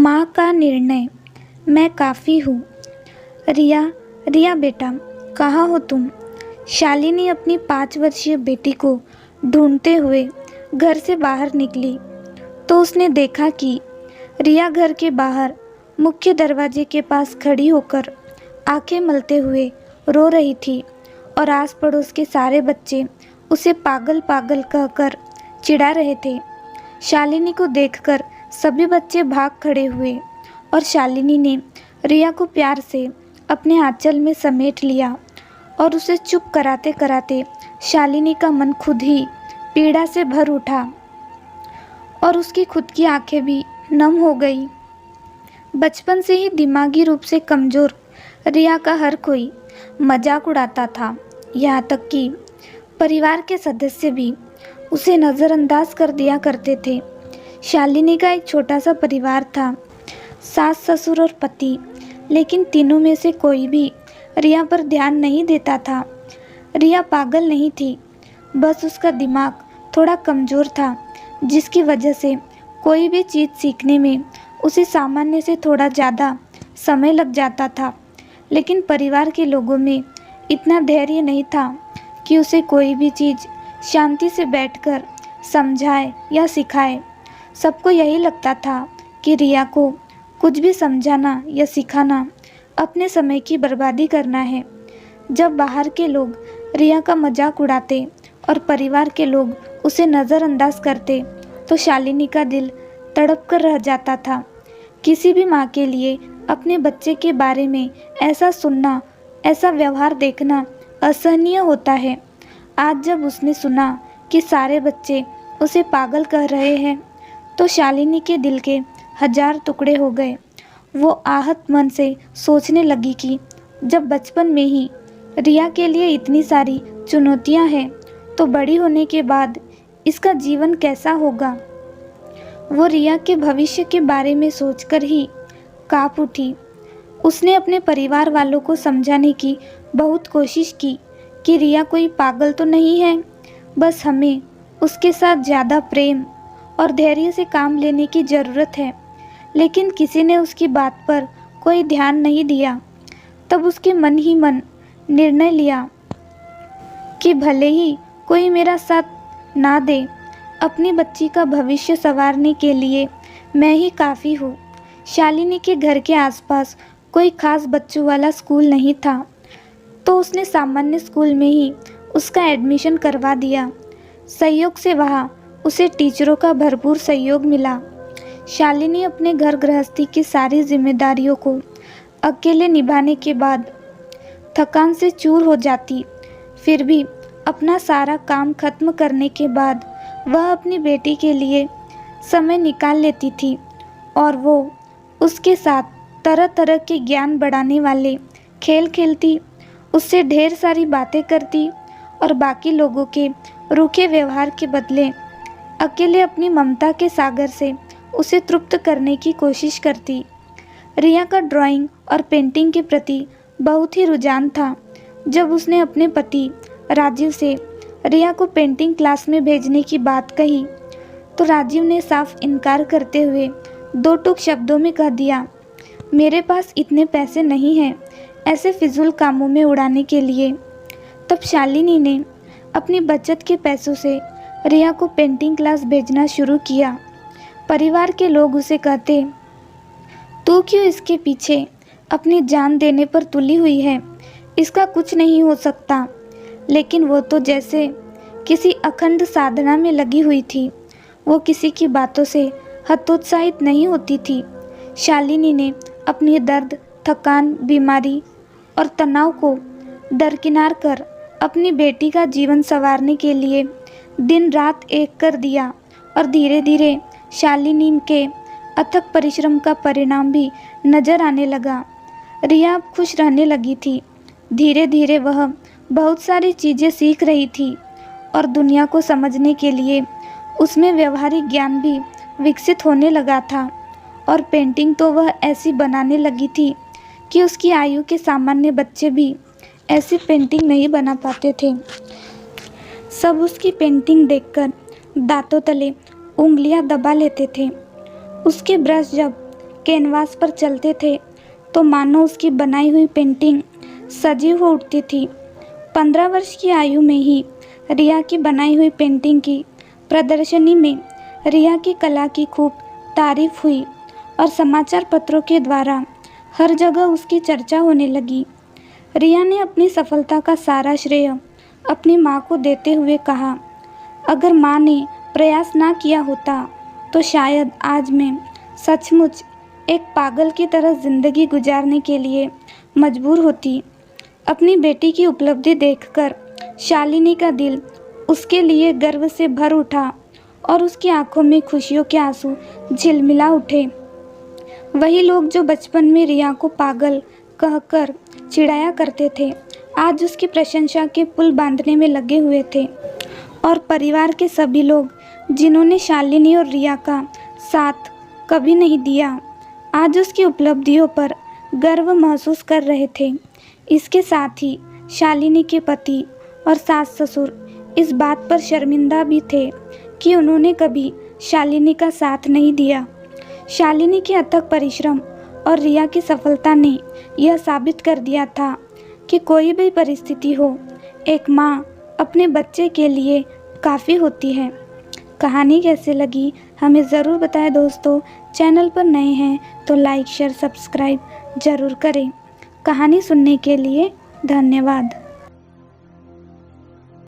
माँ का निर्णय। मैं काफ़ी हूँ। रिया, रिया बेटा, कहाँ हो तुम? शालिनी अपनी 5 वर्षीय बेटी को ढूंढते हुए घर से बाहर निकली तो उसने देखा कि रिया घर के बाहर मुख्य दरवाजे के पास खड़ी होकर आंखें मलते हुए रो रही थी और आस पड़ोस के सारे बच्चे उसे पागल पागल कहकर चिढ़ा रहे थे। शालिनी को देखकर सभी बच्चे भाग खड़े हुए और शालिनी ने रिया को प्यार से अपने आंचल में समेट लिया और उसे चुप कराते कराते शालिनी का मन खुद ही पीड़ा से भर उठा और उसकी खुद की आंखें भी नम हो गई। बचपन से ही दिमागी रूप से कमज़ोर रिया का हर कोई मजाक उड़ाता था, यहाँ तक कि परिवार के सदस्य भी उसे नज़रअंदाज कर दिया करते थे। शालिनी का एक छोटा सा परिवार था, सास ससुर और पति, लेकिन तीनों में से कोई भी रिया पर ध्यान नहीं देता था। रिया पागल नहीं थी, बस उसका दिमाग थोड़ा कमज़ोर था, जिसकी वजह से कोई भी चीज़ सीखने में उसे सामान्य से थोड़ा ज़्यादा समय लग जाता था। लेकिन परिवार के लोगों में इतना धैर्य नहीं था कि उसे कोई भी चीज़ शांति से बैठकर समझाए या सिखाए। सबको यही लगता था कि रिया को कुछ भी समझाना या सिखाना अपने समय की बर्बादी करना है। जब बाहर के लोग रिया का मजाक उड़ाते और परिवार के लोग उसे नज़रअंदाज करते तो शालिनी का दिल तड़प कर रह जाता था। किसी भी माँ के लिए अपने बच्चे के बारे में ऐसा सुनना, ऐसा व्यवहार देखना असहनीय होता है। आज जब उसने सुना कि सारे बच्चे उसे पागल कह रहे हैं तो शालिनी के दिल के 1000 टुकड़े हो गए। वो आहत मन से सोचने लगी कि जब बचपन में ही रिया के लिए इतनी सारी चुनौतियां हैं तो बड़ी होने के बाद इसका जीवन कैसा होगा। वो रिया के भविष्य के बारे में सोचकर ही काँप उठी। उसने अपने परिवार वालों को समझाने की बहुत कोशिश की कि रिया कोई पागल तो नहीं है, बस हमें उसके साथ ज़्यादा प्रेम और धैर्य से काम लेने की ज़रूरत है। लेकिन किसी ने उसकी बात पर कोई ध्यान नहीं दिया। तब उसके मन ही मन निर्णय लिया कि भले ही कोई मेरा साथ ना दे, अपनी बच्ची का भविष्य संवारने के लिए मैं ही काफ़ी हूँ। शालिनी के घर के आसपास कोई खास बच्चों वाला स्कूल नहीं था, तो उसने सामान्य स्कूल में ही उसका एडमिशन करवा दिया। सहयोग से वहाँ उसे टीचरों का भरपूर सहयोग मिला। शालिनी अपने घर गृहस्थी की सारी जिम्मेदारियों को अकेले निभाने के बाद थकान से चूर हो जाती। फिर भी अपना सारा काम खत्म करने के बाद वह अपनी बेटी के लिए समय निकाल लेती थी और वो उसके साथ तरह तरह के ज्ञान बढ़ाने वाले खेल खेलती, उससे ढेर सारी बातें करती और बाकी लोगों के रूखे व्यवहार के बदले अकेले अपनी ममता के सागर से उसे तृप्त करने की कोशिश करती। रिया का ड्राइंग और पेंटिंग के प्रति बहुत ही रुझान था। जब उसने अपने पति राजीव से रिया को पेंटिंग क्लास में भेजने की बात कही तो राजीव ने साफ इनकार करते हुए 2 टूक शब्दों में कह दिया, मेरे पास इतने पैसे नहीं हैं ऐसे फिजूल कामों में उड़ाने के लिए। तब शालिनी ने अपनी बचत के पैसों से रिया को पेंटिंग क्लास भेजना शुरू किया। परिवार के लोग उसे कहते, तू क्यों इसके पीछे अपनी जान देने पर तुली हुई है, इसका कुछ नहीं हो सकता। लेकिन वो तो जैसे किसी अखंड साधना में लगी हुई थी। वो किसी की बातों से हतोत्साहित नहीं होती थी। शालिनी ने अपनी दर्द, थकान, बीमारी और तनाव को दरकिनार कर अपनी बेटी का जीवन संवारने के लिए दिन रात एक कर दिया और धीरे धीरे शालिनी के अथक परिश्रम का परिणाम भी नजर आने लगा। रिया अब खुश रहने लगी थी। धीरे धीरे वह बहुत सारी चीज़ें सीख रही थी और दुनिया को समझने के लिए उसमें व्यवहारिक ज्ञान भी विकसित होने लगा था। और पेंटिंग तो वह ऐसी बनाने लगी थी कि उसकी आयु के सामान्य बच्चे भी ऐसी पेंटिंग नहीं बना पाते थे। सब उसकी पेंटिंग देखकर दांतों तले उंगलियां दबा लेते थे। उसके ब्रश जब कैनवास पर चलते थे तो मानो उसकी बनाई हुई पेंटिंग सजीव हो उठती थी। 15 वर्ष की आयु में ही रिया की बनाई हुई पेंटिंग की प्रदर्शनी में रिया की कला की खूब तारीफ हुई और समाचार पत्रों के द्वारा हर जगह उसकी चर्चा होने लगी। रिया ने अपनी सफलता का सारा श्रेय अपनी माँ को देते हुए कहा, अगर माँ ने प्रयास ना किया होता तो शायद आज मैं सचमुच एक पागल की तरह ज़िंदगी गुजारने के लिए मजबूर होती। अपनी बेटी की उपलब्धि देखकर शालिनी का दिल उसके लिए गर्व से भर उठा और उसकी आंखों में खुशियों के आंसू झिलमिला उठे। वही लोग जो बचपन में रिया को पागल कहकर चिढ़ाया करते थे, आज उसकी प्रशंसा के पुल बांधने में लगे हुए थे। और परिवार के सभी लोग जिन्होंने शालिनी और रिया का साथ कभी नहीं दिया, आज उसकी उपलब्धियों पर गर्व महसूस कर रहे थे। इसके साथ ही शालिनी के पति और सास ससुर इस बात पर शर्मिंदा भी थे कि उन्होंने कभी शालिनी का साथ नहीं दिया। शालिनी के अथक परिश्रम और रिया की सफलता ने यह साबित कर दिया था कि कोई भी परिस्थिति हो, एक माँ अपने बच्चे के लिए काफ़ी होती है। कहानी कैसे लगी हमें ज़रूर बताएं दोस्तों। चैनल पर नए हैं तो लाइक शेयर सब्सक्राइब ज़रूर करें। कहानी सुनने के लिए धन्यवाद।